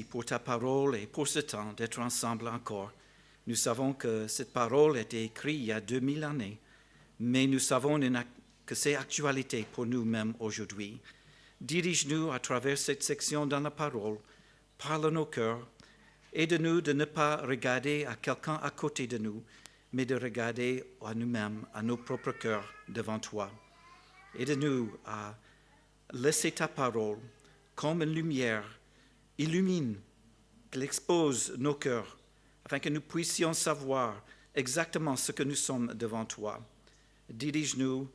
pour ta parole et pour ce temps d'être ensemble encore. Nous savons que cette parole a été écrite il y a 2000 années, mais nous savons que c'est actualité pour nous-mêmes aujourd'hui. Dirige-nous à travers cette section dans la parole, parle à nos cœurs, aide-nous de ne pas regarder à quelqu'un à côté de nous, mais de regarder à nous-mêmes, à nos propres cœurs devant toi. Aide-nous à laisser ta parole comme une lumière, illumine, qu'elle expose nos cœurs, afin que nous puissions savoir exactement ce que nous sommes devant toi. Dirige-nous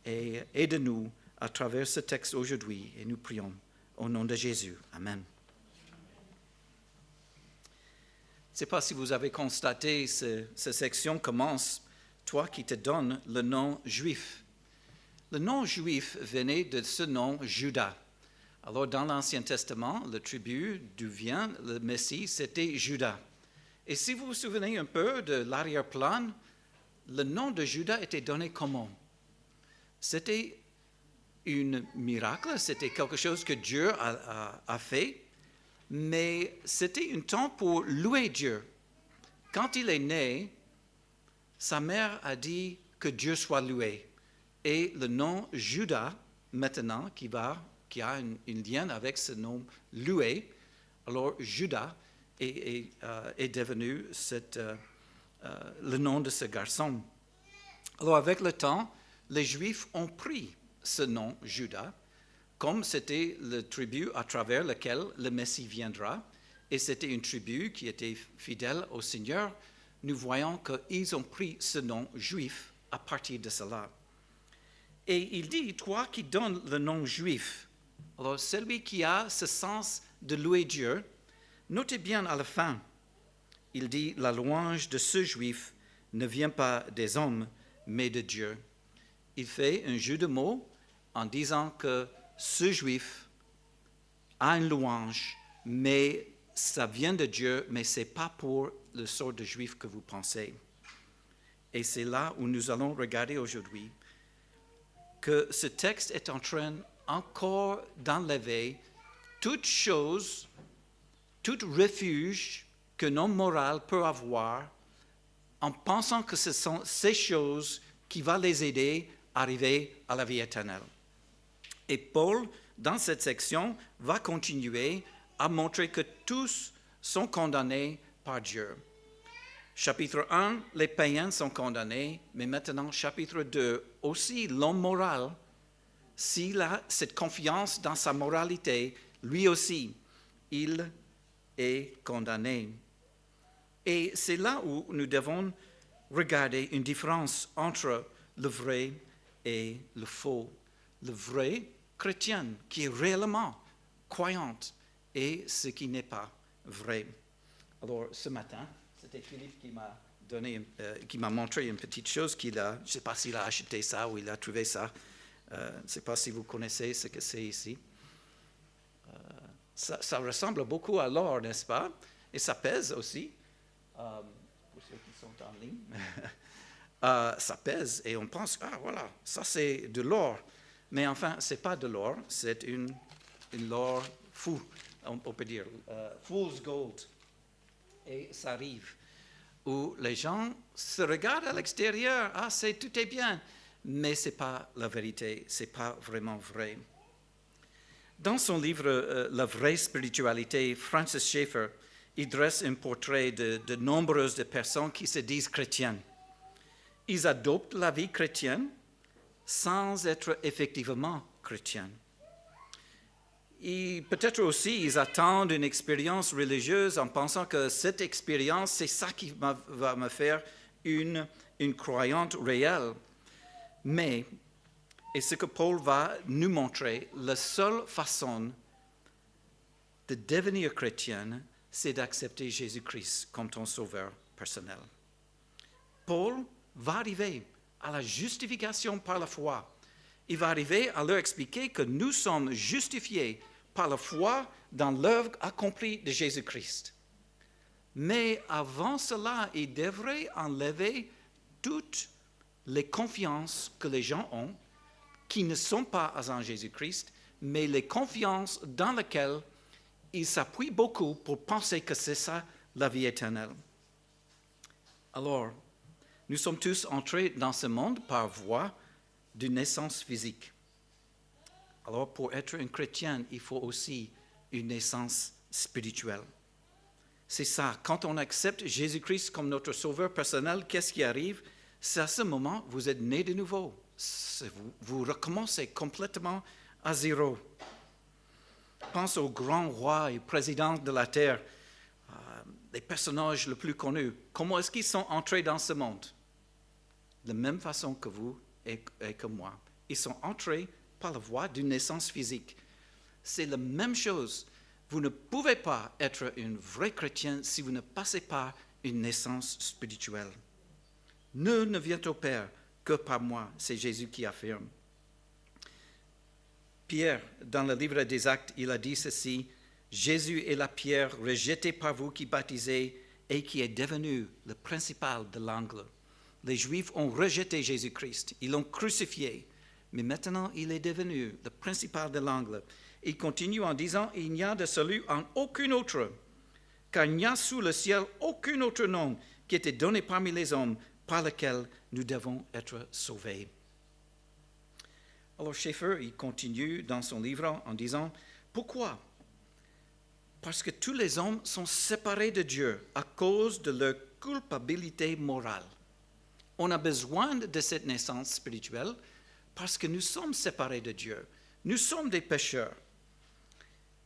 et aide-nous à travers ce texte aujourd'hui, et nous prions au nom de Jésus. Amen. Je ne sais pas si vous avez constaté, cette section commence, toi qui te donnes le nom juif. Le nom juif venait de ce nom Judas. Alors dans l'Ancien Testament, la tribu d'où vient le Messie, c'était Judas. Et si vous vous souvenez un peu de l'arrière-plan, le nom de Judas était donné comment? C'était un miracle, c'était quelque chose que Dieu a fait, mais c'était un temps pour louer Dieu. Quand il est né, sa mère a dit que Dieu soit loué. Et le nom Judas, maintenant, qui a un lien avec ce nom loué, alors Judas est devenu le nom de ce garçon. Alors avec le temps, les Juifs ont pris ce nom Judas, comme c'était la tribu à travers laquelle le Messie viendra, et c'était une tribu qui était fidèle au Seigneur. Nous voyons qu'ils ont pris ce nom juif à partir de cela. Et il dit, toi qui donnes le nom juif, alors celui qui a ce sens de louer Dieu, notez bien à la fin, il dit, la louange de ce juif ne vient pas des hommes, mais de Dieu. Il fait un jeu de mots en disant que ce juif a une louange, mais ça vient de Dieu, mais ce n'est pas pour le sort de juif que vous pensez. Et c'est là où nous allons regarder aujourd'hui que ce texte est en train encore d'enlever toute chose, tout refuge qu'un homme moral peut avoir en pensant que ce sont ces choses qui vont les aider à arriver à la vie éternelle. Et Paul, dans cette section, va continuer à montrer que tous sont condamnés par Dieu. Chapitre 1, les païens sont condamnés, mais maintenant, chapitre 2, aussi l'homme moral, s'il a cette confiance dans sa moralité, lui aussi, il est condamné. Et c'est là où nous devons regarder une différence entre le vrai et le faux. Le vrai chrétien qui est réellement croyant et ce qui n'est pas vrai. Alors ce matin, c'était Philippe qui m'a montré une petite chose je ne sais pas s'il a acheté ça ou il a trouvé ça. Je ne sais pas si vous connaissez ce que c'est ici. Ça ressemble beaucoup à l'or, n'est-ce pas? Et ça pèse aussi, pour ceux qui sont en ligne. Ça pèse et on pense, voilà, ça c'est de l'or. Mais enfin, ce n'est pas de l'or, c'est une l'or fou, on peut dire, fool's gold. Et ça arrive où les gens se regardent à l'extérieur, tout est bien, mais ce n'est pas la vérité, ce n'est pas vraiment vrai. Dans son livre « La vraie spiritualité », Francis Schaeffer, il dresse un portrait de nombreuses personnes qui se disent chrétiennes. Ils adoptent la vie chrétienne sans être effectivement chrétiens. Et peut-être aussi, ils attendent une expérience religieuse en pensant que cette expérience, c'est ça qui va me faire une croyante réelle. Mais, et ce que Paul va nous montrer, la seule façon de devenir chrétien, c'est d'accepter Jésus-Christ comme ton sauveur personnel. Paul va arriver à la justification par la foi. Il va arriver à leur expliquer que nous sommes justifiés par la foi dans l'œuvre accomplie de Jésus-Christ. Mais avant cela, il devrait enlever toutes les confiances que les gens ont, qui ne sont pas en Jésus-Christ, mais les confiances dans lesquelles ils s'appuient beaucoup pour penser que c'est ça la vie éternelle. Alors, nous sommes tous entrés dans ce monde par voie d'une naissance physique. Alors, pour être un chrétien, il faut aussi une naissance spirituelle. C'est ça, quand on accepte Jésus-Christ comme notre sauveur personnel, qu'est-ce qui arrive? C'est à ce moment que vous êtes né de nouveau. Vous recommencez complètement à zéro. Pense aux grands rois et présidents de la terre, les personnages les plus connus. Comment est-ce qu'ils sont entrés dans ce monde? De la même façon que vous et que moi. Ils sont entrés par la voie d'une naissance physique. C'est la même chose. Vous ne pouvez pas être un vrai chrétien si vous ne passez pas une naissance spirituelle. Nul ne vient au Père que par moi, c'est Jésus qui affirme. Pierre, dans le livre des Actes, il a dit ceci, « Jésus est la pierre rejetée par vous qui baptisez et qui est devenue le principal de l'angle. » Les Juifs ont rejeté Jésus-Christ, ils l'ont crucifié, mais maintenant il est devenu le principal de l'angle. Il continue en disant, « Il n'y a de salut en aucun autre, car il n'y a sous le ciel aucun autre nom qui ait été donné parmi les hommes par lequel nous devons être sauvés. » Alors Schaeffer, il continue dans son livre en disant, « Pourquoi? Parce que tous les hommes sont séparés de Dieu à cause de leur culpabilité morale. On a besoin de cette naissance spirituelle parce que nous sommes séparés de Dieu. Nous sommes des pécheurs.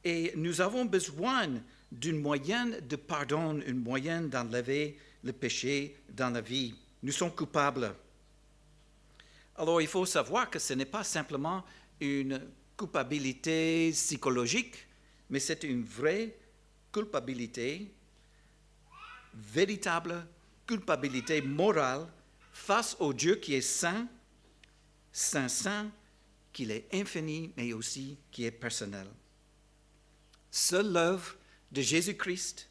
Et nous avons besoin d'une moyenne de pardon, une moyenne d'enlever le péché dans la vie. Nous sommes coupables. Alors, il faut savoir que ce n'est pas simplement une culpabilité psychologique, mais c'est une vraie culpabilité, véritable culpabilité morale face au Dieu qui est saint, saint, qu'il est infini, mais aussi qui est personnel. Seule l'œuvre de Jésus-Christ,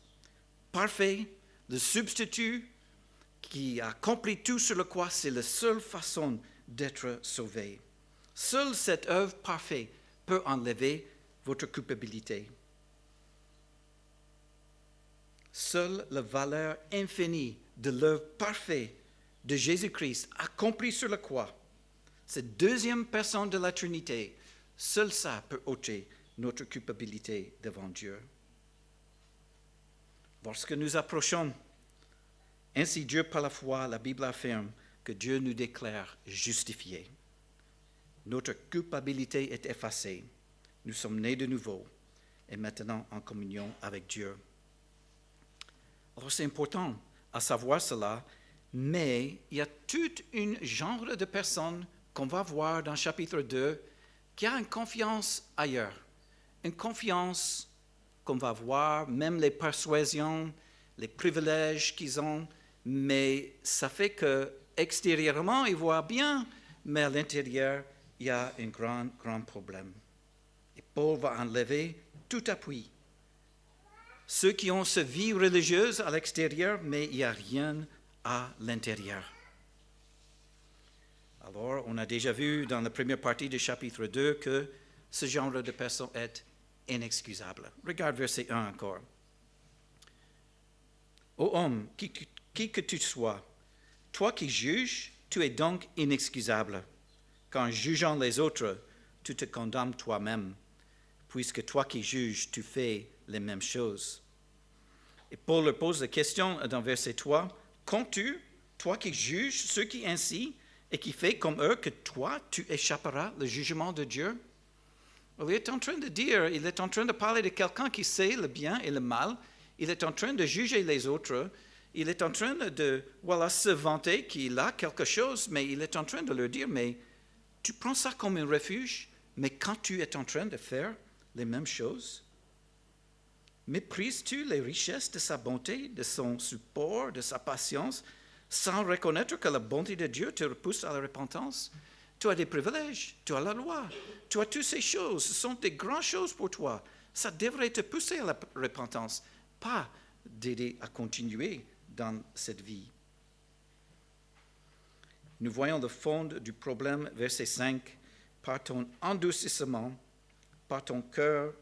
parfait, le substitut qui a accompli tout sur la croix, c'est la seule façon d'être sauvé. Seule cette œuvre parfaite peut enlever votre culpabilité. Seule la valeur infinie de l'œuvre parfaite de Jésus-Christ accomplie sur la croix, cette deuxième personne de la Trinité, seul ça peut ôter notre culpabilité devant Dieu. Lorsque nous approchons, ainsi Dieu par la foi, la Bible affirme que Dieu nous déclare justifiés. Notre culpabilité est effacée. Nous sommes nés de nouveau et maintenant en communion avec Dieu. Alors c'est important à savoir cela, mais il y a tout un genre de personnes qu'on va voir dans chapitre 2 qui a une confiance ailleurs. Une confiance qu'on va voir, même les persuasions, les privilèges qu'ils ont, mais ça fait que extérieurement, ils voient bien, mais à l'intérieur, il y a un grand problème. Et Paul va enlever tout appui. Ceux qui ont cette vie religieuse à l'extérieur, mais il n'y a rien à l'intérieur. Alors, on a déjà vu dans la première partie du chapitre 2 que ce genre de personne est inexcusable. Regarde verset 1 encore. Ô homme, qui que tu sois, toi qui juges, tu es donc inexcusable, qu'en jugeant les autres, tu te condamnes toi-même, puisque toi qui juges, tu fais les mêmes choses. Et Paul leur pose la question dans verset 3, comptes-tu, toi qui juges ceux qui ainsi, et qui fais comme eux, que toi, tu échapperas le jugement de Dieu? Il est en train de dire, il est en train de parler de quelqu'un qui sait le bien et le mal, il est en train de juger les autres, il est en train de se vanter qu'il a quelque chose, mais il est en train de leur dire, mais tu prends ça comme un refuge, mais quand tu es en train de faire les mêmes choses, méprises-tu les richesses de sa bonté, de son support, de sa patience, sans reconnaître que la bonté de Dieu te repousse à la repentance? Tu as des privilèges, tu as la loi, tu as toutes ces choses, ce sont des grandes choses pour toi. Ça devrait te pousser à la repentance, pas d'aider à continuer dans cette vie. Nous voyons le fond du problème, verset 5, par ton endurcissement, par ton cœur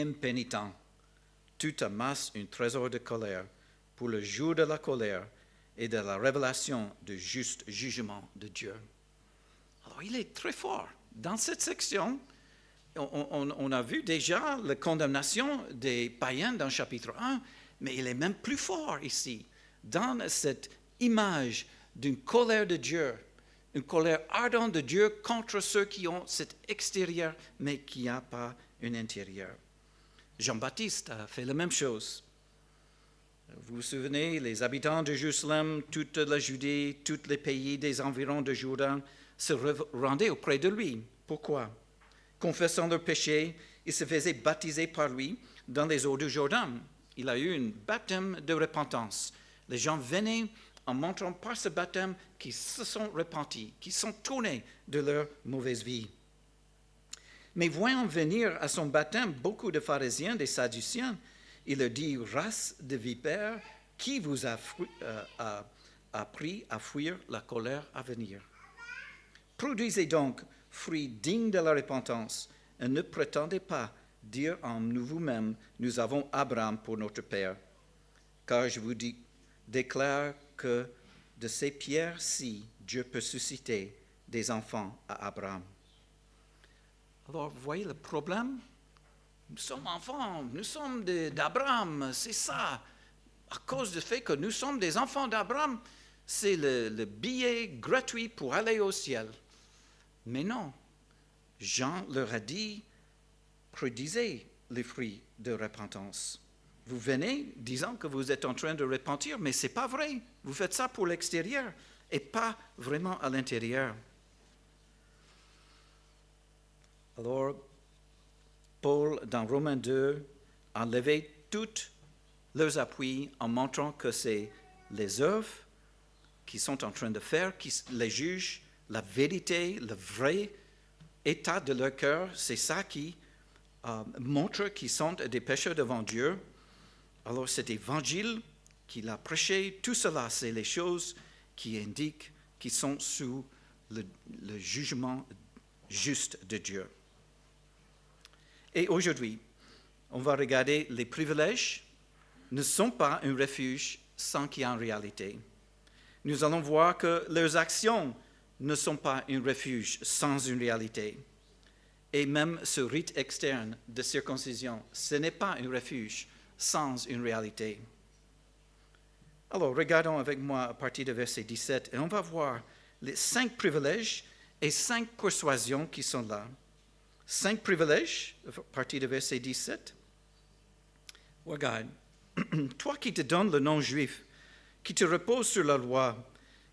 impénitent. Tu amasses un trésor de colère pour le jour de la colère et de la révélation du juste jugement de Dieu. Alors, il est très fort. Dans cette section, on a vu déjà la condamnation des païens dans chapitre 1, mais il est même plus fort ici, dans cette image d'une colère de Dieu, une colère ardente de Dieu contre ceux qui ont cet extérieur, mais qui n'ont pas un intérieur. Jean-Baptiste a fait la même chose. Vous vous souvenez, les habitants de Jérusalem, toute la Judée, tous les pays des environs de Jourdain se rendaient auprès de lui. Pourquoi? Confessant leurs péchés, ils se faisaient baptiser par lui dans les eaux du Jourdain. Il a eu un baptême de repentance. Les gens venaient en montrant par ce baptême qu'ils se sont repentis, qu'ils sont tournés de leur mauvaise vie. Mais voyant venir à son baptême beaucoup de pharisiens, des sadduciens, il leur dit, race de vipères, qui vous a appris à fuir la colère à venir? Produisez donc fruits dignes de la repentance et ne prétendez pas dire en vous-même, nous avons Abraham pour notre père. Car je vous déclare que de ces pierres-ci, Dieu peut susciter des enfants à Abraham. Alors, vous voyez le problème? Nous sommes enfants, nous sommes d'Abraham, c'est ça. À cause du fait que nous sommes des enfants d'Abraham, c'est le billet gratuit pour aller au ciel. Mais non, Jean leur a dit, produisez les fruits de repentance. Vous venez disant que vous êtes en train de repentir, mais ce n'est pas vrai. Vous faites ça pour l'extérieur et pas vraiment à l'intérieur. Alors, Paul, dans Romains 2, a levé tous leurs appuis en montrant que c'est les œuvres qu'ils sont en train de faire qui les jugent, la vérité, le vrai état de leur cœur, c'est ça qui montre qu'ils sont des pécheurs devant Dieu. Alors cet évangile qu'il a prêché, tout cela, c'est les choses qui indiquent qu'ils sont sous le jugement juste de Dieu. Et aujourd'hui, on va regarder les privilèges ne sont pas un refuge sans qu'il y ait en réalité. Nous allons voir que leurs actions ne sont pas un refuge sans une réalité. Et même ce rite externe de circoncision, ce n'est pas un refuge sans une réalité. Alors, regardons avec moi à partir du verset 17, et on va voir les 5 privilèges et 5 persuasions qui sont là. 5 privilèges, à partir du verset 17. Regarde, toi qui te donnes le nom juif, qui te repose sur la loi,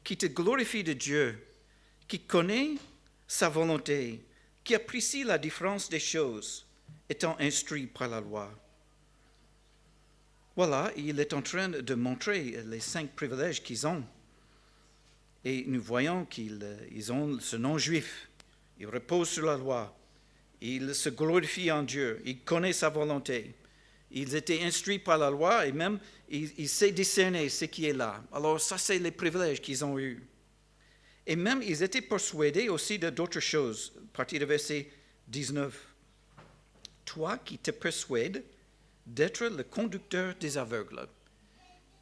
qui te glorifie de Dieu, qui connaît sa volonté, qui apprécie la différence des choses, étant instruit par la loi. Voilà, il est en train de montrer les 5 privilèges qu'ils ont. Et nous voyons qu'ils ont ce nom juif. Ils reposent sur la loi. Ils se glorifient en Dieu. Ils connaissent sa volonté. Ils étaient instruits par la loi et même ils savent discerner ce qui est là. Alors ça, c'est les privilèges qu'ils ont eus. Et même, ils étaient persuadés aussi d'autres choses. À partir du verset 19. Toi qui te persuades d'être le conducteur des aveugles.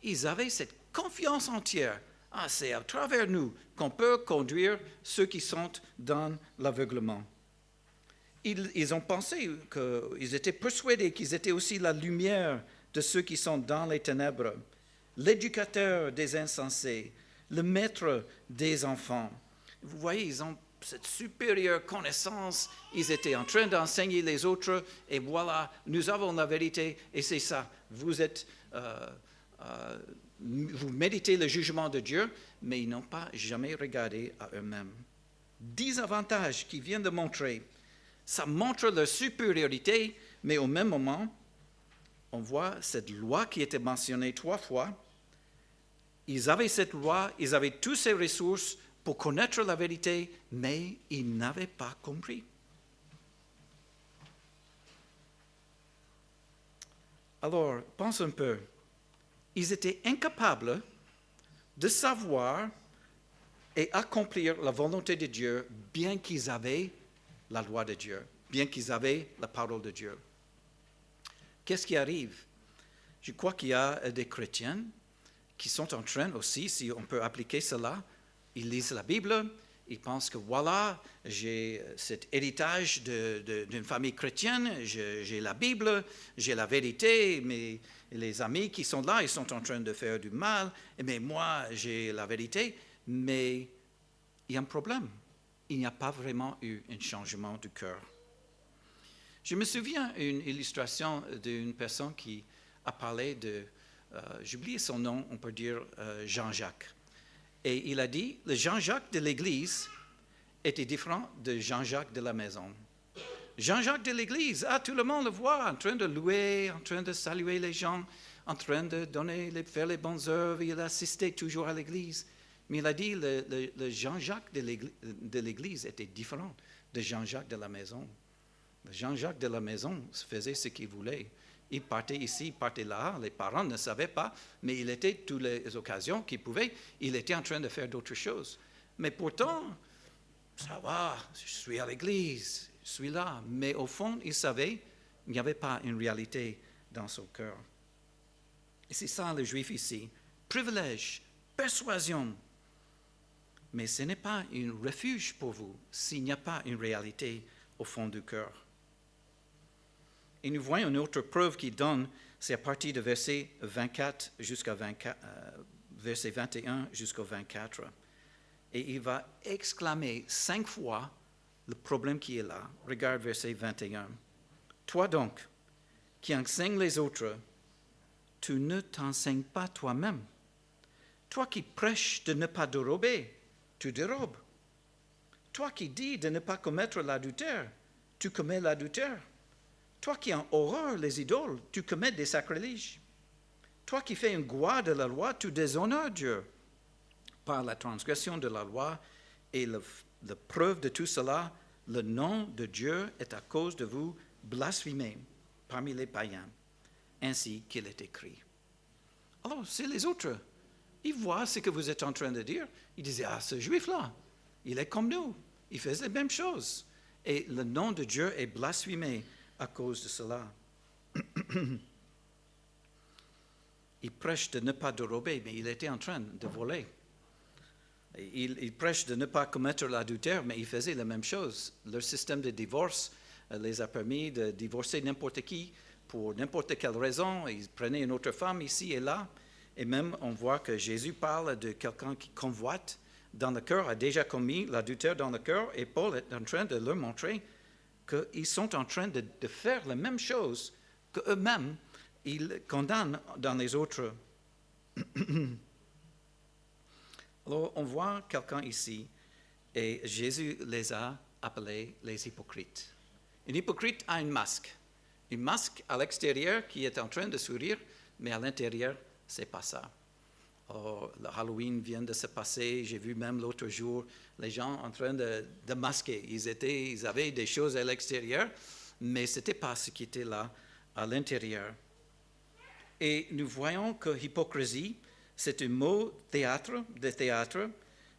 Ils avaient cette confiance entière. Ah, c'est à travers nous qu'on peut conduire ceux qui sont dans l'aveuglement. Ils ont pensé qu'ils étaient persuadés qu'ils étaient aussi la lumière de ceux qui sont dans les ténèbres, l'éducateur des insensés, le maître des enfants. Vous voyez, ils ont cette supérieure connaissance. Ils étaient en train d'enseigner les autres et voilà, nous avons la vérité et c'est ça. Vous méditez le jugement de Dieu, mais ils n'ont pas jamais regardé à eux-mêmes. 10 avantages qu'ils viennent de montrer. Ça montre leur supériorité, mais au même moment, on voit cette loi qui était mentionnée 3 fois. Ils avaient cette loi, ils avaient toutes ces ressources pour connaître la vérité, mais ils n'avaient pas compris. Alors, pense un peu. Ils étaient incapables de savoir et accomplir la volonté de Dieu, bien qu'ils avaient la loi de Dieu, bien qu'ils avaient la parole de Dieu. Qu'est-ce qui arrive? Je crois qu'il y a des chrétiens qui sont en train aussi, si on peut appliquer cela, ils lisent la Bible, ils pensent que voilà, j'ai cet héritage d'une famille chrétienne, j'ai la Bible, j'ai la vérité, mais les amis qui sont là, ils sont en train de faire du mal, mais moi, j'ai la vérité, mais il y a un problème. Il n'y a pas vraiment eu un changement du cœur. Je me souviens d'une illustration d'une personne qui a parlé de, j'oublie son nom, on peut dire Jean-Jacques. Et il a dit, le Jean-Jacques de l'Église était différent de Jean-Jacques de la maison. Jean-Jacques de l'Église, tout le monde le voit en train de louer, en train de saluer les gens, en train de faire les bonnes œuvres, il assistait toujours à l'Église. Mais il a dit, le Jean-Jacques de l'Église était différent de Jean-Jacques de la maison. Le Jean-Jacques de la maison faisait ce qu'il voulait. Il partait ici, il partait là, les parents ne savaient pas, mais il était toutes les occasions qu'il pouvait, il était en train de faire d'autres choses. Mais pourtant, ça va, je suis à l'église, je suis là. Mais au fond, il savait qu'il n'y avait pas une réalité dans son cœur. Et c'est ça le juif ici, privilège, persuasion. Mais ce n'est pas un refuge pour vous s'il n'y a pas une réalité au fond du cœur. Et nous voyons une autre preuve qui donne, c'est à partir de verset 24 jusqu'à verset 21 jusqu'au 24. Et il va exclamer 5 fois le problème qui est là. Regarde verset 21. Toi donc, qui enseignes les autres, tu ne t'enseignes pas toi-même. Toi qui prêches de ne pas dérober, tu dérobes. Toi qui dis de ne pas commettre l'adultère, tu commets l'adultère. Toi qui en horreur les idoles, tu commets des sacrilèges. Toi qui fais une gloire de la loi, tu déshonores Dieu. Par la transgression de la loi et la preuve de tout cela, le nom de Dieu est à cause de vous blasphémé parmi les païens, ainsi qu'il est écrit. Alors, c'est les autres. Ils voient ce que vous êtes en train de dire. Ils disaient, ce juif-là, il est comme nous. Il fait les mêmes choses. Et le nom de Dieu est blasphémé à cause de cela. Il prêche de ne pas dérober, mais il était en train de voler. Il prêche de ne pas commettre l'adultère, mais il faisait la même chose. Leur système de divorce les a permis de divorcer n'importe qui pour n'importe quelle raison. Ils prenaient une autre femme ici et là. Et même, on voit que Jésus parle de quelqu'un qui convoite dans le cœur, a déjà commis l'adultère dans le cœur, et Paul est en train de leur montrer qu'ils sont en train de faire la même chose qu'eux-mêmes, ils condamnent dans les autres. Alors, on voit quelqu'un ici, et Jésus les a appelés les hypocrites. Un hypocrite a un masque à l'extérieur qui est en train de sourire, mais à l'intérieur, c'est pas ça. Oh, le Halloween vient de se passer. J'ai vu même l'autre jour les gens en train de masquer. Ils avaient des choses à l'extérieur, mais ce n'était pas ce qui était là à l'intérieur. Et nous voyons que hypocrisie, c'est un mot de théâtre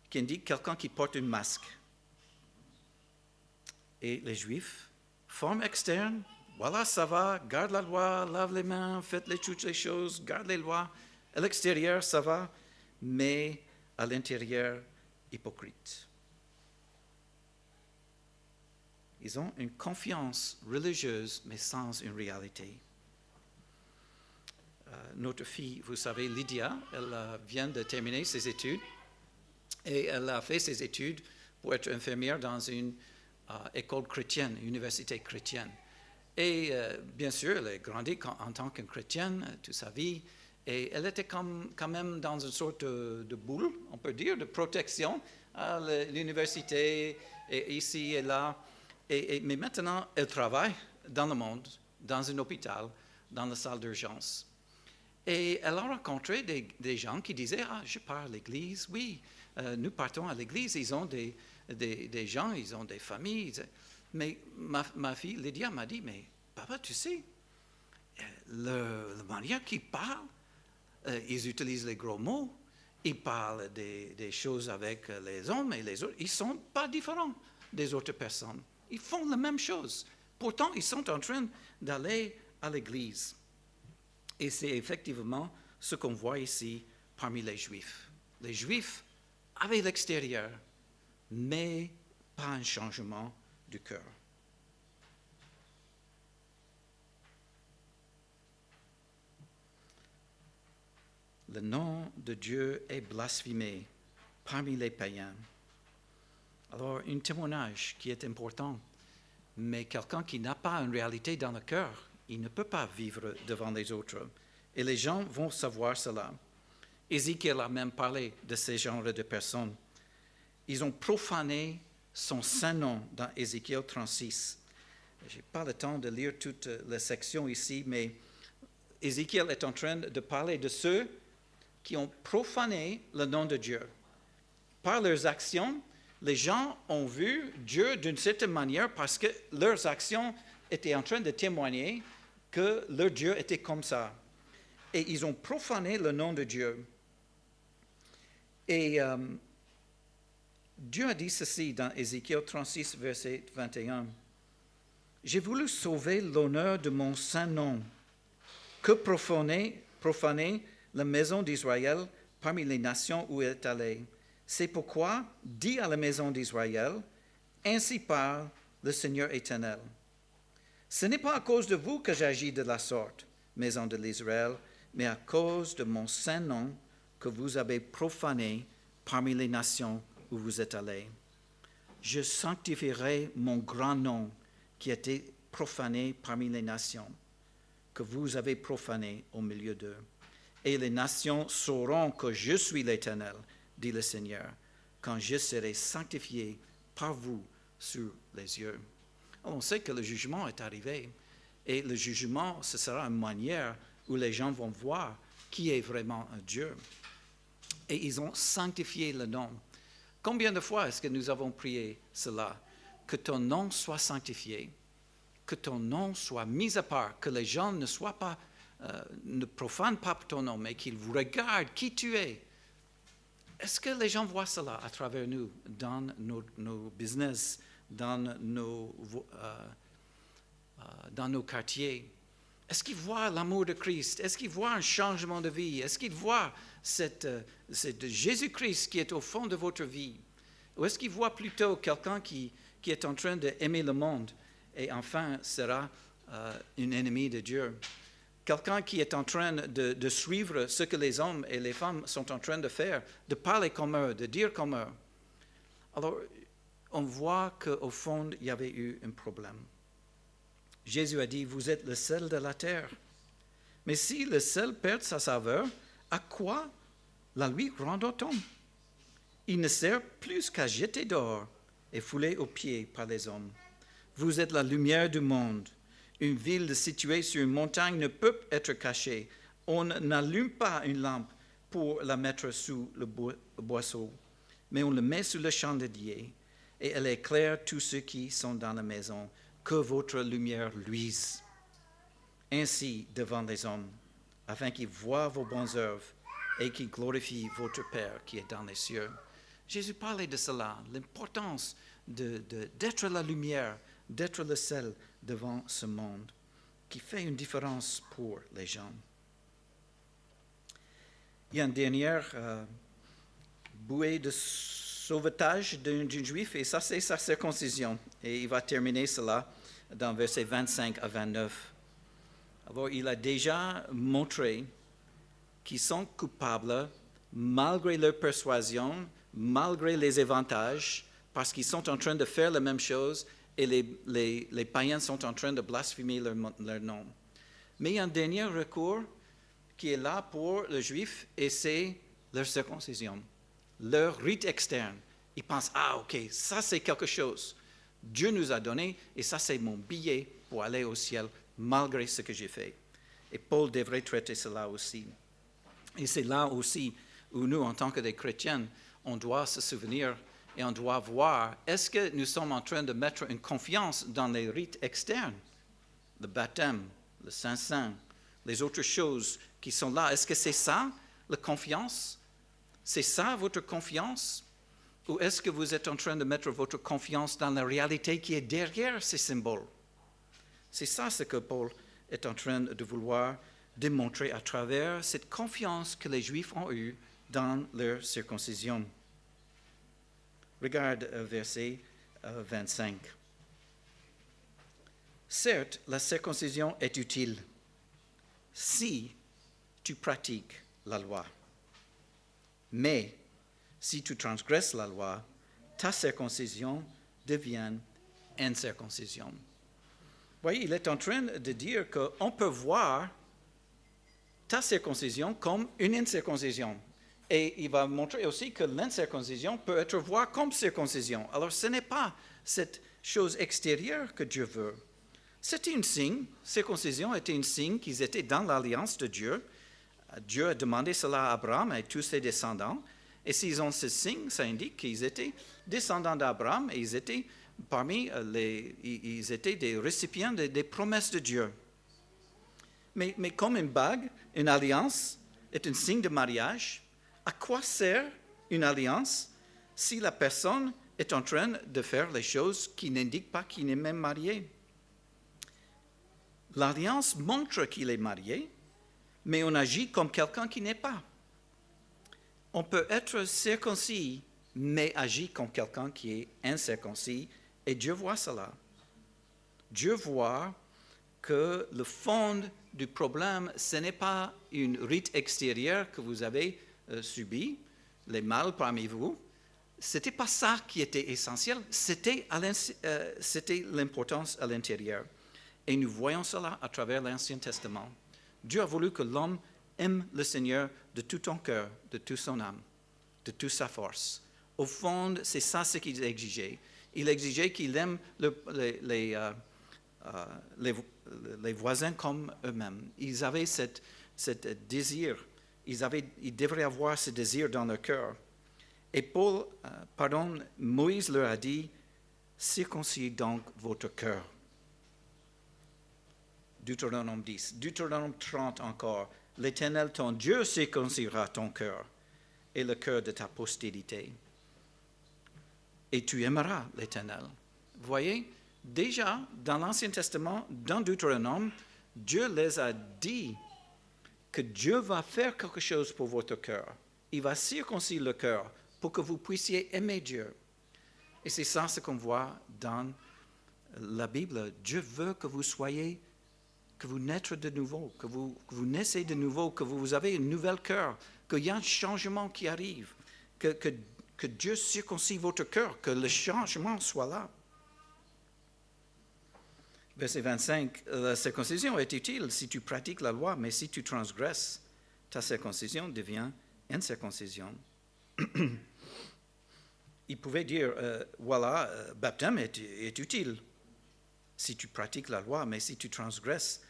qui indique quelqu'un qui porte un masque. Et les Juifs, forme externe, voilà, ça va, garde la loi, lave les mains, faites toutes les choses, garde les lois. À l'extérieur, ça va, mais à l'intérieur, hypocrite. Ils ont une confiance religieuse, mais sans une réalité. Notre fille, vous savez, Lydia, elle vient de terminer ses études et elle a fait ses études pour être infirmière dans une école chrétienne, université chrétienne. Et bien sûr, elle a grandi en tant que chrétienne toute sa vie. Et elle était quand même dans une sorte de boule, on peut dire, de protection à l'université, et ici et là. Mais maintenant, elle travaille dans le monde, dans un hôpital, dans la salle d'urgence. Et elle a rencontré des gens qui disaient, je pars à l'église, oui, nous partons à l'église, ils ont des gens, ils ont des familles. Mais ma fille Lydia m'a dit, mais papa, tu sais, la manière qu'ils parlent, ils utilisent les gros mots, ils parlent des choses avec les hommes et les autres. Ils ne sont pas différents des autres personnes. Ils font la même chose. Pourtant, ils sont en train d'aller à l'Église. Et c'est effectivement ce qu'on voit ici parmi les Juifs. Les Juifs avaient l'extérieur, mais pas un changement du cœur. Le nom de Dieu est blasphémé parmi les païens. Alors, un témoignage qui est important, mais quelqu'un qui n'a pas une réalité dans le cœur, il ne peut pas vivre devant les autres. Et les gens vont savoir cela. Ézéchiel a même parlé de ce genre de personnes. Ils ont profané son saint nom dans Ézéchiel 36. Je n'ai pas le temps de lire toute la section ici, mais Ézéchiel est en train de parler de ceux qui ont profané le nom de Dieu. Par leurs actions, les gens ont vu Dieu d'une certaine manière parce que leurs actions étaient en train de témoigner que leur Dieu était comme ça. Et ils ont profané le nom de Dieu. Et Dieu a dit ceci dans Ézéchiel 36, verset 21. « J'ai voulu sauver l'honneur de mon saint nom, que profaner la maison d'Israël parmi les nations où elle est allée. C'est pourquoi, dis à la maison d'Israël, ainsi parle le Seigneur éternel. Ce n'est pas à cause de vous que j'agis de la sorte, maison de l'Israël, mais à cause de mon saint nom que vous avez profané parmi les nations où vous êtes allés. Je sanctifierai mon grand nom qui a été profané parmi les nations, que vous avez profané au milieu d'eux. Et les nations sauront que je suis l'Éternel, dit le Seigneur, quand je serai sanctifié par vous sur les yeux. » On sait que le jugement est arrivé, et le jugement, ce sera une manière où les gens vont voir qui est vraiment un Dieu. Et ils ont sanctifié le nom. Combien de fois est-ce que nous avons prié cela? Que ton nom soit sanctifié, que ton nom soit mis à part, que les gens ne soient pas, ne profanent pas ton nom, mais qu'ils vous regardent qui tu es. Est-ce que les gens voient cela à travers nous, dans nos business, dans nos quartiers? Est-ce qu'ils voient l'amour de Christ? Est-ce qu'ils voient un changement de vie? Est-ce qu'ils voient c'est Jésus-Christ qui est au fond de votre vie? Ou est-ce qu'ils voient plutôt quelqu'un qui est en train d'aimer le monde et enfin sera un ennemi de Dieu? Quelqu'un qui est en train de suivre ce que les hommes et les femmes sont en train de faire, de parler comme eux, de dire comme eux. Alors, on voit qu'au fond, il y avait eu un problème. Jésus a dit, vous êtes le sel de la terre. Mais si le sel perd sa saveur, à quoi la lui rend-on? Il ne sert plus qu'à jeter dehors et fouler aux pieds par les hommes. Vous êtes la lumière du monde. Une ville située sur une montagne ne peut être cachée. On n'allume pas une lampe pour la mettre sous le boisseau, mais on le met sous le chandelier et elle éclaire tous ceux qui sont dans la maison. Que votre lumière luise ainsi devant les hommes, afin qu'ils voient vos bonnes œuvres et qu'ils glorifient votre Père qui est dans les cieux. Jésus parlait de cela, l'importance d'être la lumière, d'être le sel devant ce monde, qui fait une différence pour les gens. Il y a une dernière bouée de sauvetage d'un juif, et ça c'est sa circoncision. Et il va terminer cela dans versets 25 à 29. Alors il a déjà montré qu'ils sont coupables malgré leur persuasion, malgré les avantages, parce qu'ils sont en train de faire la même chose et les païens sont en train de blasphémer leur nom. Mais il y a un dernier recours qui est là pour le juif et c'est leur circoncision, leur rite externe. Ils pensent, ah ok, ça c'est quelque chose. Dieu nous a donné et ça c'est mon billet pour aller au ciel malgré ce que j'ai fait. Et Paul devrait traiter cela aussi. Et c'est là aussi où nous, en tant que des chrétiens, on doit se souvenir et on doit voir, est-ce que nous sommes en train de mettre une confiance dans les rites externes, le baptême, le Saint-Saint, les autres choses qui sont là? Est-ce que c'est ça, la confiance? C'est ça votre confiance? Ou est-ce que vous êtes en train de mettre votre confiance dans la réalité qui est derrière ces symboles? C'est ça ce que Paul est en train de vouloir démontrer à travers cette confiance que les Juifs ont eue dans leur circoncision. Regarde verset 25. Certes, la circoncision est utile si tu pratiques la loi. Mais si tu transgresses la loi, ta circoncision devient incirconcision. Vous voyez, il est en train de dire qu'on peut voir ta circoncision comme une incirconcision. Et il va montrer aussi que l'incirconcision peut être vue comme circoncision. Alors ce n'est pas cette chose extérieure que Dieu veut. C'était un signe, circoncision était un signe qu'ils étaient dans l'alliance de Dieu. Dieu a demandé cela à Abraham et tous ses descendants. Et s'ils ont ce signe, ça indique qu'ils étaient descendants d'Abraham et ils étaient ils étaient des récipients des promesses de Dieu. Mais comme une bague, une alliance est un signe de mariage, à quoi sert une alliance si la personne est en train de faire les choses qui n'indiquent pas qu'il est même marié? L'alliance montre qu'il est marié, mais on agit comme quelqu'un qui n'est pas. On peut être circoncis, mais agir comme quelqu'un qui est incirconcis, et Dieu voit cela. Dieu voit que le fond du problème, ce n'est pas une rite extérieure que vous avez subi, les mâles parmi vous. Ce n'était pas ça qui était essentiel, c'était l'importance à l'intérieur. Et nous voyons cela à travers l'Ancien Testament. Dieu a voulu que l'homme aime le Seigneur de tout son cœur, de toute son âme, de toute sa force. Au fond, c'est ça ce qu'il exigeait. Il exigeait qu'il aime les voisins comme eux-mêmes. Ils avaient ce désir, ils devraient avoir ce désir dans leur cœur. Et Moïse leur a dit, circoncis donc votre cœur. Deutéronome 10, Deutéronome 30 encore, l'Éternel ton Dieu circoncira ton cœur et le cœur de ta postérité. Et tu aimeras l'Éternel. Vous voyez, déjà dans l'Ancien Testament, dans Deutéronome, Dieu les a dit que Dieu va faire quelque chose pour votre cœur. Il va circoncire le cœur pour que vous puissiez aimer Dieu. Et c'est ça ce qu'on voit dans la Bible. Dieu veut que vous soyez, que vous naîtrez de nouveau, que vous naissez de nouveau, que vous avez un nouvel cœur, qu'il y a un changement qui arrive, que Dieu circoncis votre cœur, que le changement soit là. Verset 25, la circoncision est utile si tu pratiques la loi, mais si tu transgresses, ta circoncision devient incirconcision. Il pouvait dire, baptême est utile si tu pratiques la loi, mais si tu transgresses,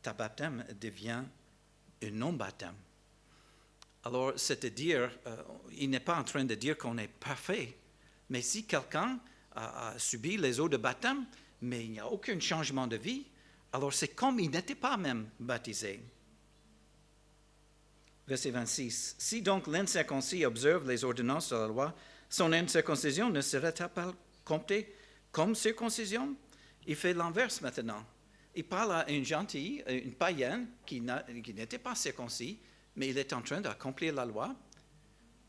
ta baptême devient un non-baptême. Alors, c'est-à-dire, il n'est pas en train de dire qu'on est parfait, mais si quelqu'un a subi les eaux de baptême, mais il n'y a aucun changement de vie, alors c'est comme il n'était pas même baptisé. Verset 26. Si donc l'incirconcis observe les ordonnances de la loi, son incirconcision ne serait-elle pas comptée comme circoncision? Il fait l'inverse maintenant. Il parle à une païenne qui n'était pas circoncis, mais il est en train d'accomplir la loi.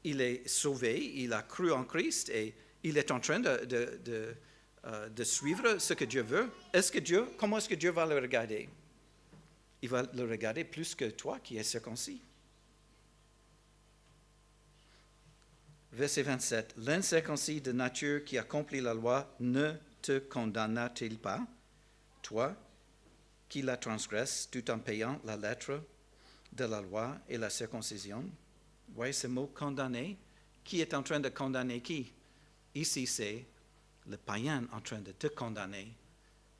Il est sauvé, il a cru en Christ et il est en train de suivre ce que Dieu veut. Comment est-ce que Dieu va le regarder? Il va le regarder plus que toi qui es circoncis. Verset 27. L'incirconcis de nature qui accomplit la loi ne te condamna-t-il pas, toi qui la transgresses tout en payant la lettre de la loi et la circoncision? Vous voyez ce mot condamner? Qui est en train de condamner qui? Ici, c'est le païen en train de te condamner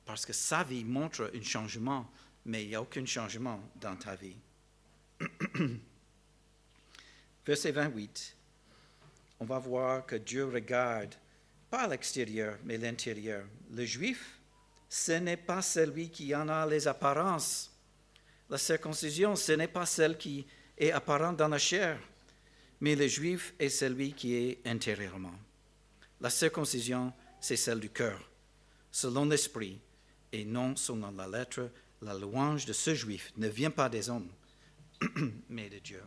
parce que sa vie montre un changement, mais il n'y a aucun changement dans ta vie. Verset 28, on va voir que Dieu regarde pas l'extérieur, mais l'intérieur. Le juif, ce n'est pas celui qui en a les apparences. La circoncision, ce n'est pas celle qui est apparente dans la chair, mais le juif est celui qui est intérieurement. La circoncision, c'est celle du cœur, selon l'esprit, et non selon la lettre La louange de ce juif ne vient pas des hommes, mais de Dieu.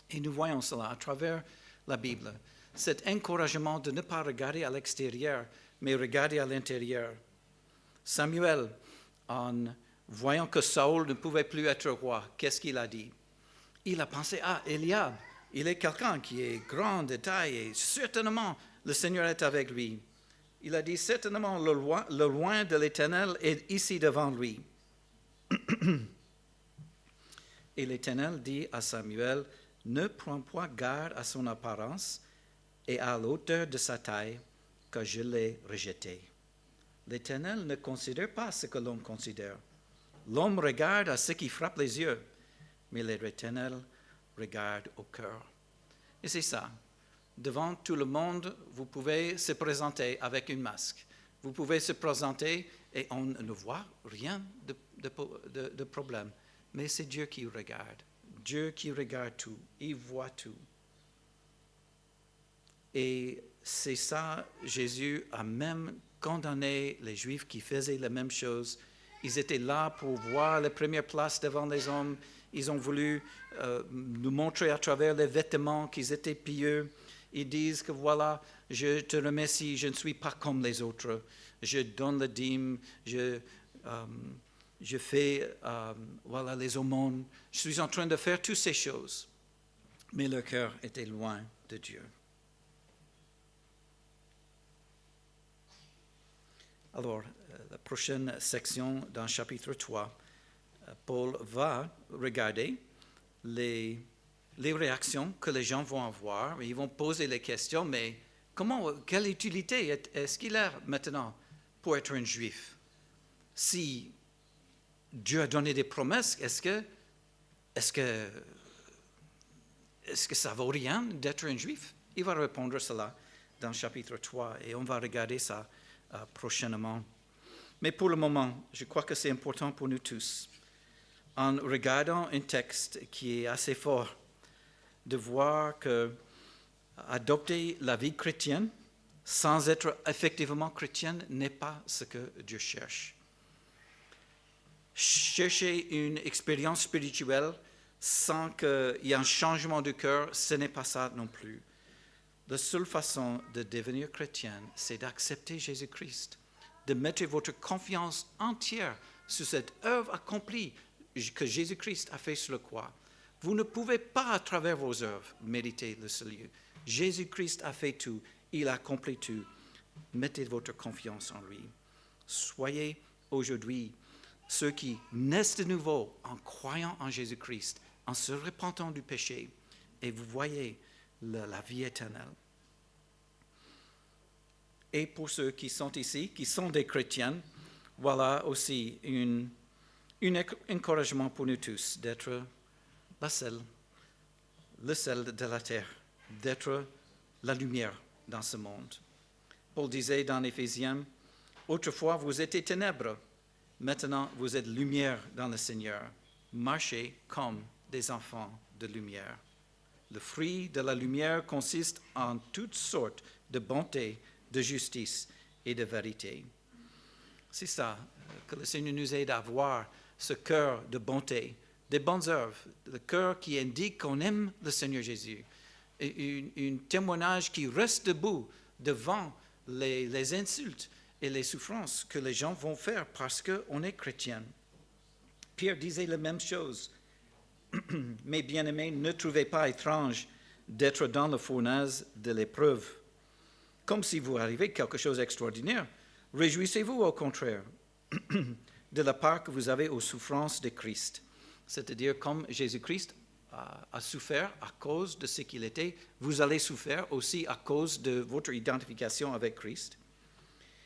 Et nous voyons cela à travers la Bible, cet encouragement de ne pas regarder à l'extérieur, mais regarder à l'intérieur. Samuel, en voyant que Saül ne pouvait plus être roi, qu'est-ce qu'il a dit? Il a pensé, Eliab, il est quelqu'un qui est grand de taille et certainement le Seigneur est avec lui. Il a dit, certainement le loin de l'Éternel est ici devant lui. Et l'Éternel dit à Samuel, ne prends point garde à son apparence et à l'auteur de sa taille, que je l'ai rejeté. L'Éternel ne considère pas ce que l'homme considère. L'homme regarde à ce qui frappe les yeux, mais l'Éternel regarde au cœur. Et c'est ça. Devant tout le monde, vous pouvez se présenter avec un masque. Vous pouvez se présenter et on ne voit rien de problème. Mais c'est Dieu qui regarde. Dieu qui regarde tout. Il voit tout. Et c'est ça, Jésus a même condamné les Juifs qui faisaient la même chose. Ils étaient là pour voir la première place devant les hommes. Ils ont voulu nous montrer à travers les vêtements qu'ils étaient pieux. Ils disent que voilà, je te remercie, je ne suis pas comme les autres. Je donne le dîme, je fais voilà, les aumônes. Je suis en train de faire toutes ces choses. Mais leur cœur était loin de Dieu. Alors, la prochaine section dans chapitre 3, Paul va regarder les réactions que les gens vont avoir. Ils vont poser les questions, mais quelle utilité est-ce qu'il a maintenant pour être un juif? Si Dieu a donné des promesses, est-ce que ça vaut rien d'être un juif? Il va répondre cela dans chapitre 3 et on va regarder ça prochainement. Mais pour le moment, je crois que c'est important pour nous tous, en regardant un texte qui est assez fort, de voir que adopter la vie chrétienne sans être effectivement chrétienne n'est pas ce que Dieu cherche. Chercher une expérience spirituelle sans qu'il y ait un changement de cœur, ce n'est pas ça non plus. La seule façon de devenir chrétien, c'est d'accepter Jésus-Christ, de mettre votre confiance entière sur cette œuvre accomplie que Jésus-Christ a fait sur la croix. Vous ne pouvez pas, à travers vos œuvres, mériter le salut. Jésus-Christ a fait tout, il a accompli tout. Mettez votre confiance en lui. Soyez aujourd'hui ceux qui naissent de nouveau en croyant en Jésus-Christ, en se repentant du péché, et vous voyez la vie éternelle. Et pour ceux qui sont ici, qui sont des chrétiens, voilà aussi un encouragement pour nous tous d'être le sel de la terre, d'être la lumière dans ce monde. Paul disait dans Éphésiens, « Autrefois vous étiez ténèbres, maintenant vous êtes lumière dans le Seigneur. Marchez comme des enfants de lumière. » Le fruit de la lumière consiste en toutes sortes de bonté, de justice et de vérité. C'est ça que le Seigneur nous aide à avoir, ce cœur de bonté, des bonnes œuvres, le cœur qui indique qu'on aime le Seigneur Jésus, un témoignage qui reste debout devant les insultes et les souffrances que les gens vont faire parce qu'on est chrétien. Pierre disait la même chose. Mes bien-aimés, ne trouvez pas étrange d'être dans la fournaise de l'épreuve. Comme si vous arrivez quelque chose d'extraordinaire, réjouissez-vous au contraire de la part que vous avez aux souffrances de Christ. C'est-à-dire, comme Jésus-Christ a souffert à cause de ce qu'il était, vous allez souffrir aussi à cause de votre identification avec Christ.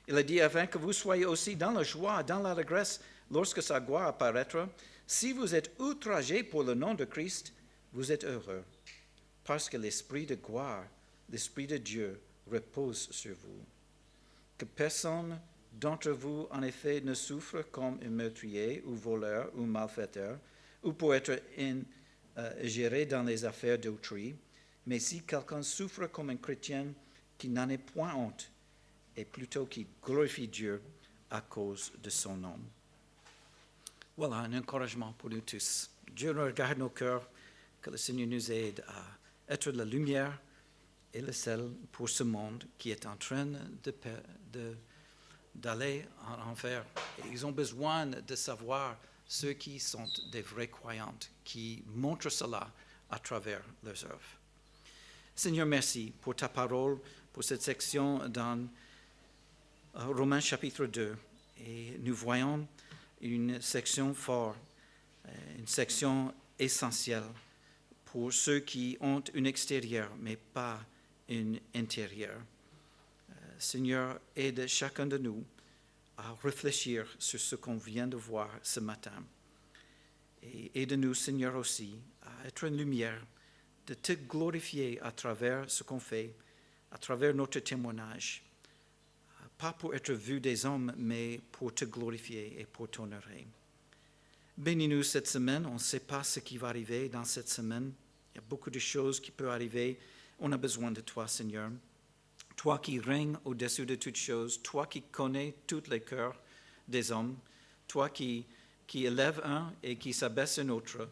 Il a dit, afin que vous soyez aussi dans la joie, dans la régresse, lorsque sa gloire apparaîtra. Si vous êtes outragés pour le nom de Christ, vous êtes heureux, parce que l'Esprit de gloire, l'Esprit de Dieu, repose sur vous. Que personne d'entre vous, en effet, ne souffre comme un meurtrier ou voleur ou malfaiteur, ou pour être géré dans les affaires d'autrui, mais si quelqu'un souffre comme un chrétien, qui n'en ait point honte, et plutôt qui glorifie Dieu à cause de son nom. Voilà un encouragement pour nous tous. Dieu regarde nos cœurs, que le Seigneur nous aide à être la lumière et le sel pour ce monde qui est en train d'aller en enfer. Et ils ont besoin de savoir ceux qui sont des vrais croyants, qui montrent cela à travers leurs œuvres. Seigneur, merci pour ta parole, pour cette section dans Romains chapitre 2. Et nous voyons une section forte, une section essentielle pour ceux qui ont un extérieur, mais pas un intérieur. Seigneur, aide chacun de nous à réfléchir sur ce qu'on vient de voir ce matin. Et aide-nous, Seigneur, aussi à être une lumière, de te glorifier à travers ce qu'on fait, à travers notre témoignage. Pas pour être vu des hommes, mais pour te glorifier et pour t'honorer. Bénis-nous cette semaine. On ne sait pas ce qui va arriver dans cette semaine. Il y a beaucoup de choses qui peuvent arriver. On a besoin de toi, Seigneur. Toi qui règnes au-dessus de toutes choses, toi qui connais tous les cœurs des hommes, toi qui élève un et qui s'abaisse un autre,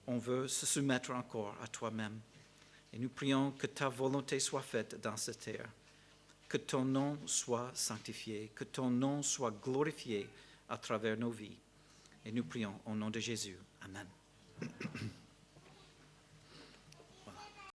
on veut se soumettre encore à toi-même. Et nous prions que ta volonté soit faite dans cette terre, que ton nom soit sanctifié, que ton nom soit glorifié à travers nos vies. Et nous prions au nom de Jésus. Amen.